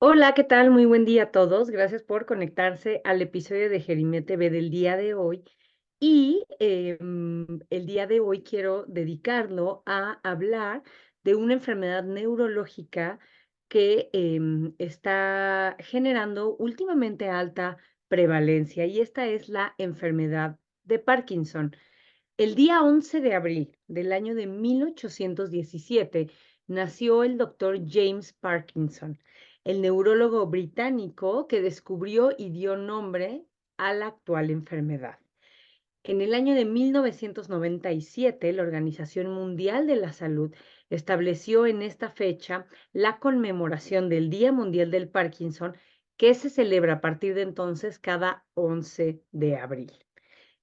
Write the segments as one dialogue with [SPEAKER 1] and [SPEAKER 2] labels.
[SPEAKER 1] Hola, ¿qué tal? Muy buen día a todos. Gracias por conectarse al episodio de Jerime TV del día de hoy. El día de hoy quiero dedicarlo a hablar de una enfermedad neurológica que está generando últimamente alta prevalencia, y esta es la enfermedad de Parkinson. El día 11 de abril del año de 1817 nació el doctor James Parkinson, el neurólogo británico que descubrió y dio nombre a la actual enfermedad. En el año de 1997, la Organización Mundial de la Salud estableció en esta fecha la conmemoración del Día Mundial del Parkinson, que se celebra a partir de entonces cada 11 de abril.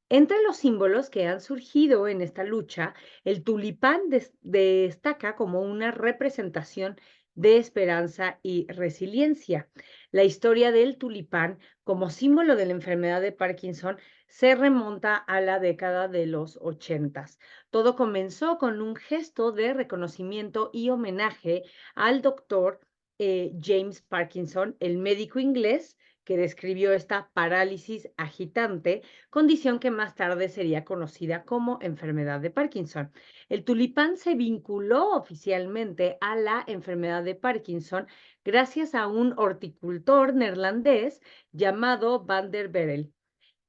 [SPEAKER 1] Entre los símbolos que han surgido en esta lucha, el tulipán destaca como una representación de esperanza y resiliencia. La historia del tulipán como símbolo de la enfermedad de Parkinson se remonta a la década de los 80. Todo comenzó con un gesto de reconocimiento y homenaje al doctor James Parkinson, el médico inglés que describió esta parálisis agitante, condición que más tarde sería conocida como enfermedad de Parkinson. El tulipán se vinculó oficialmente a la enfermedad de Parkinson gracias a un horticultor neerlandés llamado Van der Berel.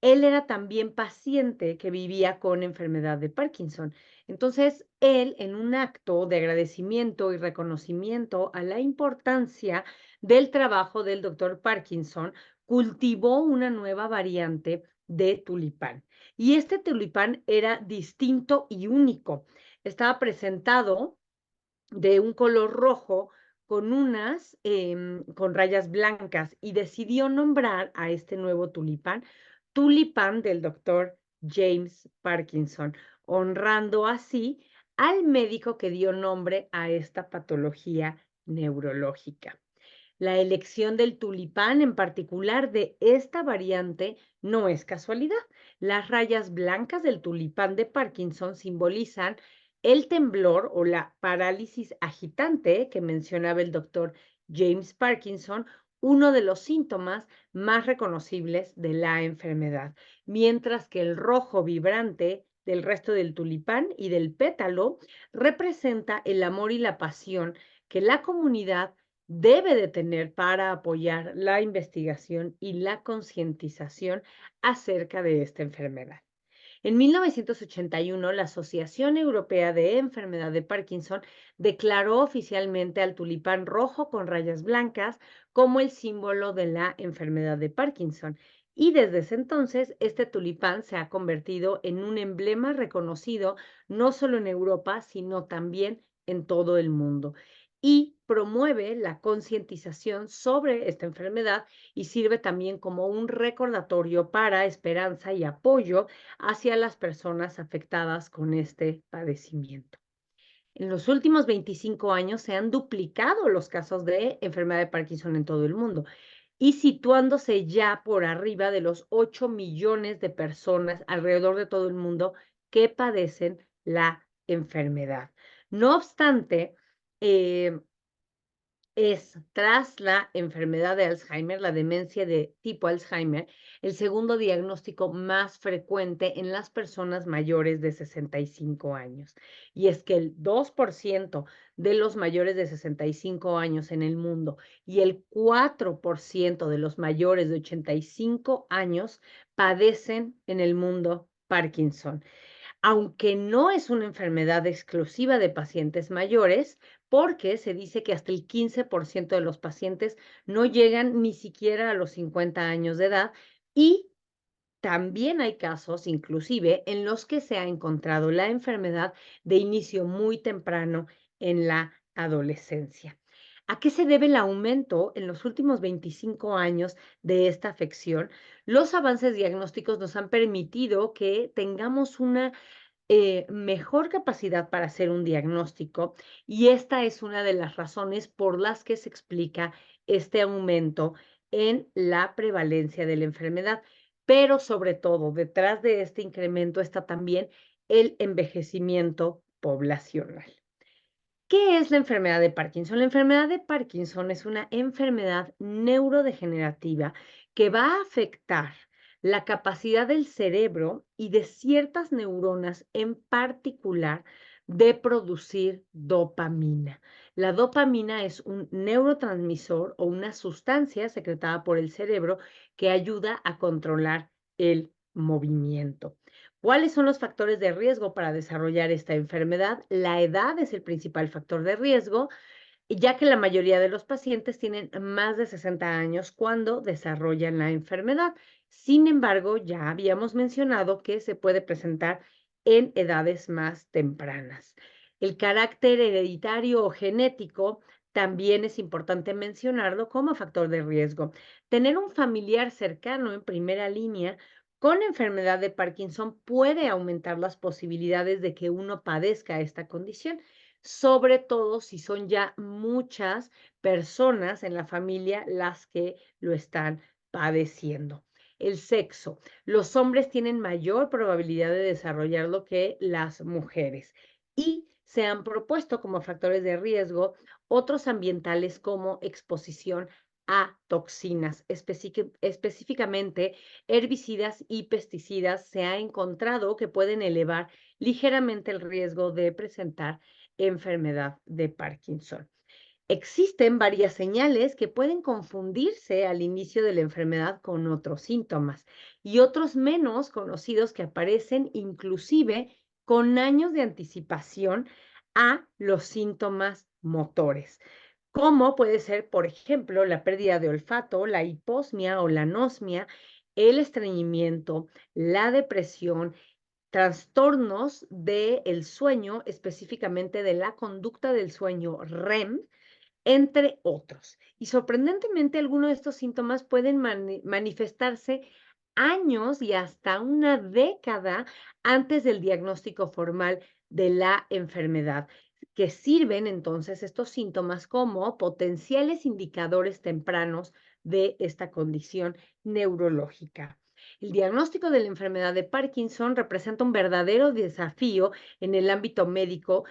[SPEAKER 1] Él era también paciente que vivía con enfermedad de Parkinson. Entonces, él, en un acto de agradecimiento y reconocimiento a la importancia del trabajo del doctor Parkinson, cultivó una nueva variante de tulipán. Y este tulipán era distinto y único. Estaba presentado de un color rojo con rayas blancas, y decidió nombrar a este nuevo tulipán del doctor James Parkinson, honrando así al médico que dio nombre a esta patología neurológica. La elección del tulipán, en particular de esta variante, no es casualidad. Las rayas blancas del tulipán de Parkinson simbolizan el temblor o la parálisis agitante que mencionaba el doctor James Parkinson, uno de los síntomas más reconocibles de la enfermedad, mientras que el rojo vibrante del resto del tulipán y del pétalo representa el amor y la pasión que la comunidad debe de tener para apoyar la investigación y la concientización acerca de esta enfermedad. En 1981, la Asociación Europea de Enfermedad de Parkinson declaró oficialmente al tulipán rojo con rayas blancas como el símbolo de la enfermedad de Parkinson. Y desde ese entonces, este tulipán se ha convertido en un emblema reconocido no solo en Europa, sino también en todo el mundo. Y promueve la concientización sobre esta enfermedad, y sirve también como un recordatorio para esperanza y apoyo hacia las personas afectadas con este padecimiento. En los últimos 25 años se han duplicado los casos de enfermedad de Parkinson en todo el mundo, y situándose ya por arriba de los 8 millones de personas alrededor de todo el mundo que padecen la enfermedad. No obstante, eh, es, tras la enfermedad de Alzheimer, la demencia de tipo Alzheimer, el segundo diagnóstico más frecuente en las personas mayores de 65 años. Y es que el 2% de los mayores de 65 años en el mundo y el 4% de los mayores de 85 años padecen en el mundo Parkinson, aunque no es una enfermedad exclusiva de pacientes mayores, porque se dice que hasta el 15% de los pacientes no llegan ni siquiera a los 50 años de edad, y también hay casos, inclusive, en los que se ha encontrado la enfermedad de inicio muy temprano en la adolescencia. ¿A qué se debe el aumento en los últimos 25 años de esta afección? Los avances diagnósticos nos han permitido que tengamos una mejor capacidad para hacer un diagnóstico, y esta es una de las razones por las que se explica este aumento en la prevalencia de la enfermedad. Pero sobre todo, detrás de este incremento está también el envejecimiento poblacional. ¿Qué es la enfermedad de Parkinson? La enfermedad de Parkinson es una enfermedad neurodegenerativa que va a afectar la capacidad del cerebro y de ciertas neuronas en particular de producir dopamina. La dopamina es un neurotransmisor o una sustancia secretada por el cerebro que ayuda a controlar el movimiento. ¿Cuáles son los factores de riesgo para desarrollar esta enfermedad? La edad es el principal factor de riesgo, ya que la mayoría de los pacientes tienen más de 60 años cuando desarrollan la enfermedad. Sin embargo, ya habíamos mencionado que se puede presentar en edades más tempranas. El carácter hereditario o genético también es importante mencionarlo como factor de riesgo. Tener un familiar cercano en primera línea con enfermedad de Parkinson puede aumentar las posibilidades de que uno padezca esta condición, sobre todo si son ya muchas personas en la familia las que lo están padeciendo. El sexo. Los hombres tienen mayor probabilidad de desarrollarlo que las mujeres y se han propuesto como factores de riesgo otros ambientales como exposición a toxinas, específicamente herbicidas y pesticidas. Se ha encontrado que pueden elevar ligeramente el riesgo de presentar enfermedad de Parkinson. Existen varias señales que pueden confundirse al inicio de la enfermedad con otros síntomas y otros menos conocidos que aparecen inclusive con años de anticipación a los síntomas motores, como puede ser, por ejemplo, la pérdida de olfato, la hiposmia o la anosmia, el estreñimiento, la depresión, trastornos del sueño, específicamente de la conducta del sueño REM, entre otros. Y sorprendentemente, algunos de estos síntomas pueden manifestarse años y hasta una década antes del diagnóstico formal de la enfermedad, que sirven entonces estos síntomas como potenciales indicadores tempranos de esta condición neurológica. El diagnóstico de la enfermedad de Parkinson representa un verdadero desafío en el ámbito médico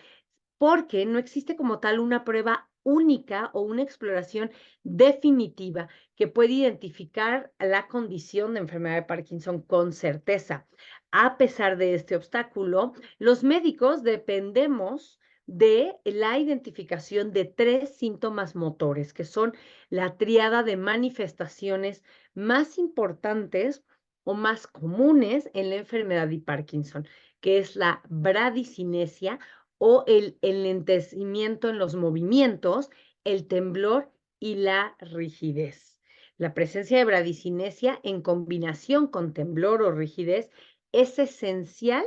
[SPEAKER 1] porque no existe como tal una prueba única o una exploración definitiva que puede identificar la condición de enfermedad de Parkinson con certeza. A pesar de este obstáculo, los médicos dependemos de la identificación de 3 síntomas motores, que son la tríada de manifestaciones más importantes o más comunes en la enfermedad de Parkinson, que es la bradicinesia o el enlentecimiento en los movimientos, el temblor y la rigidez. La presencia de bradicinesia en combinación con temblor o rigidez es esencial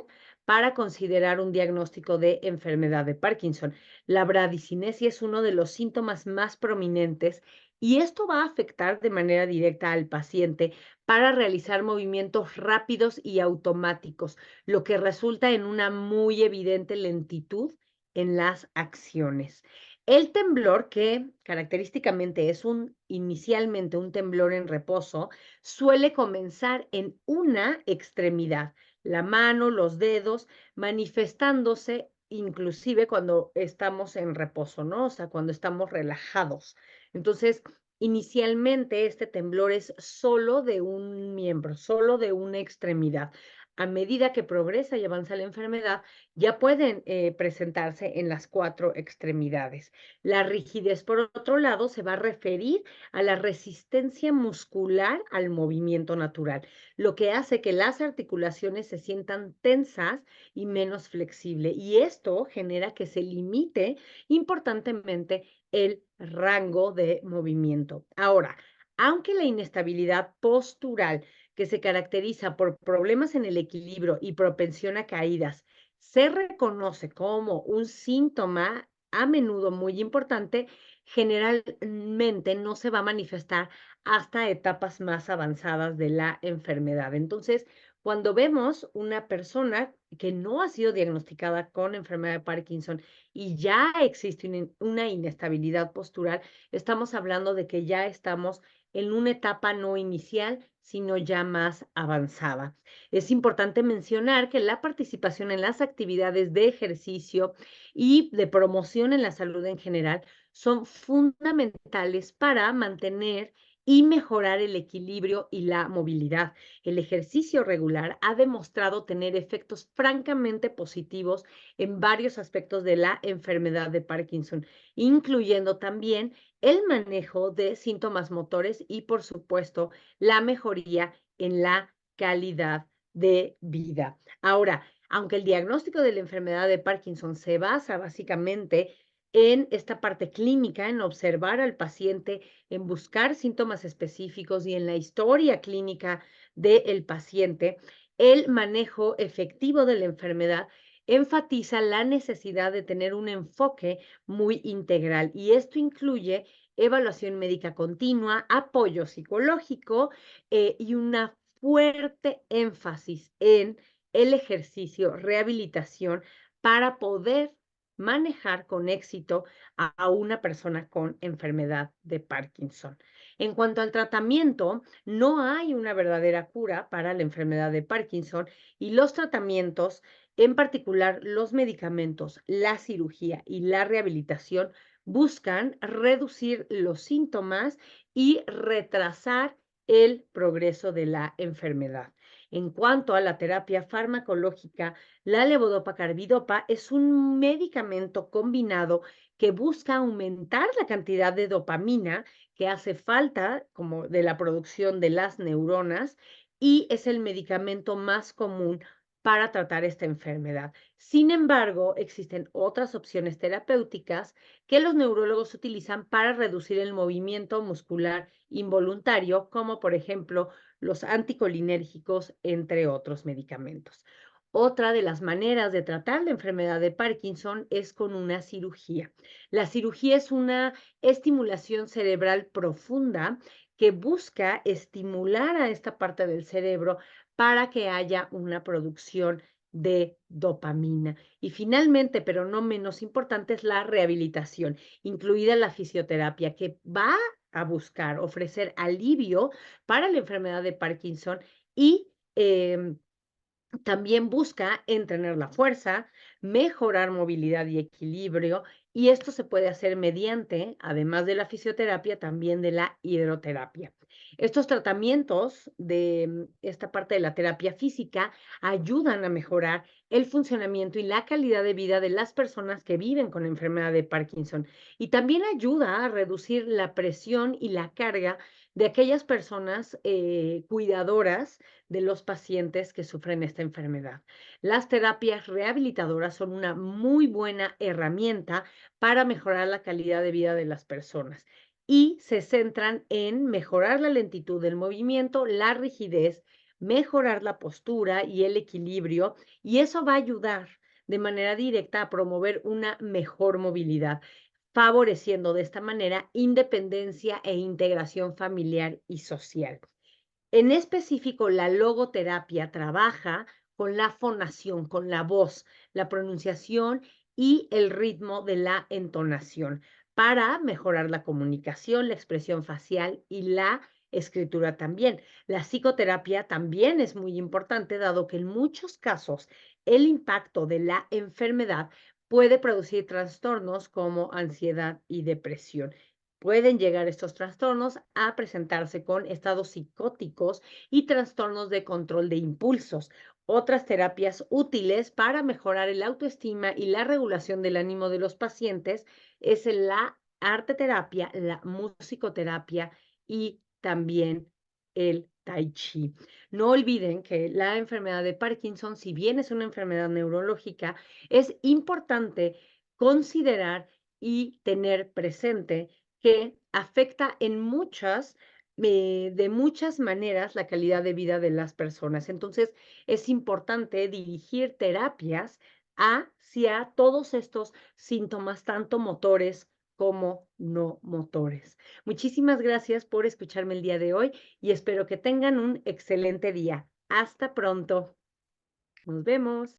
[SPEAKER 1] para considerar un diagnóstico de enfermedad de Parkinson. La bradicinesia es uno de los síntomas más prominentes y esto va a afectar de manera directa al paciente para realizar movimientos rápidos y automáticos, lo que resulta en una muy evidente lentitud en las acciones. El temblor, que característicamente es inicialmente un temblor en reposo, suele comenzar en una extremidad, la mano, los dedos, manifestándose inclusive cuando estamos en reposo, ¿no? O sea, cuando estamos relajados. Entonces, inicialmente este temblor es solo de un miembro, solo de una extremidad. A medida que progresa y avanza la enfermedad, ya pueden presentarse en las 4 extremidades. La rigidez, por otro lado, se va a referir a la resistencia muscular al movimiento natural, lo que hace que las articulaciones se sientan tensas y menos flexibles. Y esto genera que se limite importantemente el rango de movimiento. Ahora, aunque la inestabilidad postural, que se caracteriza por problemas en el equilibrio y propensión a caídas, se reconoce como un síntoma a menudo muy importante, generalmente no se va a manifestar hasta etapas más avanzadas de la enfermedad. Entonces, cuando vemos una persona que no ha sido diagnosticada con enfermedad de Parkinson y ya existe una inestabilidad postural, estamos hablando de que ya estamos en una etapa no inicial, sino ya más avanzada. Es importante mencionar que la participación en las actividades de ejercicio y de promoción en la salud en general son fundamentales para mantener y mejorar el equilibrio y la movilidad. El ejercicio regular ha demostrado tener efectos francamente positivos en varios aspectos de la enfermedad de Parkinson, incluyendo también el manejo de síntomas motores y, por supuesto, la mejoría en la calidad de vida. Ahora, aunque el diagnóstico de la enfermedad de Parkinson se basa básicamente en esta parte clínica, en observar al paciente, en buscar síntomas específicos y en la historia clínica del paciente, el manejo efectivo de la enfermedad enfatiza la necesidad de tener un enfoque muy integral y esto incluye evaluación médica continua, apoyo psicológico y una fuerte énfasis en el ejercicio, rehabilitación para poder manejar con éxito a una persona con enfermedad de Parkinson. En cuanto al tratamiento, no hay una verdadera cura para la enfermedad de Parkinson y los tratamientos, en particular los medicamentos, la cirugía y la rehabilitación, buscan reducir los síntomas y retrasar el progreso de la enfermedad. En cuanto a la terapia farmacológica, la levodopa-carbidopa es un medicamento combinado que busca aumentar la cantidad de dopamina que hace falta como de la producción de las neuronas y es el medicamento más común para tratar esta enfermedad. Sin embargo, existen otras opciones terapéuticas que los neurólogos utilizan para reducir el movimiento muscular involuntario, como por ejemplo los anticolinérgicos, entre otros medicamentos. Otra de las maneras de tratar la enfermedad de Parkinson es con una cirugía. La cirugía es una estimulación cerebral profunda que busca estimular a esta parte del cerebro para que haya una producción de dopamina. Y finalmente, pero no menos importante, es la rehabilitación, incluida la fisioterapia, que va a buscar ofrecer alivio para la enfermedad de Parkinson y también busca entrenar la fuerza, mejorar movilidad y equilibrio, y esto se puede hacer mediante, además de la fisioterapia, también de la hidroterapia. Estos tratamientos de esta parte de la terapia física ayudan a mejorar el funcionamiento y la calidad de vida de las personas que viven con la enfermedad de Parkinson y también ayuda a reducir la presión y la carga de aquellas personas cuidadoras de los pacientes que sufren esta enfermedad. Las terapias rehabilitadoras son una muy buena herramienta para mejorar la calidad de vida de las personas y se centran en mejorar la lentitud del movimiento, la rigidez, mejorar la postura y el equilibrio, y eso va a ayudar de manera directa a promover una mejor movilidad, favoreciendo de esta manera independencia e integración familiar y social. En específico, la logoterapia trabaja con la fonación, con la voz, la pronunciación y el ritmo de la entonación para mejorar la comunicación, la expresión facial y la escritura también. La psicoterapia también es muy importante, dado que en muchos casos el impacto de la enfermedad puede producir trastornos como ansiedad y depresión. Pueden llegar estos trastornos a presentarse con estados psicóticos y trastornos de control de impulsos. Otras terapias útiles para mejorar el autoestima y la regulación del ánimo de los pacientes es la arteterapia, la musicoterapia y también el tai chi. No olviden que la enfermedad de Parkinson, si bien es una enfermedad neurológica, es importante considerar y tener presente que afecta de muchas maneras la calidad de vida de las personas. Entonces, es importante dirigir terapias hacia todos estos síntomas, tanto motores como no motores. Muchísimas gracias por escucharme el día de hoy y espero que tengan un excelente día. Hasta pronto. Nos vemos.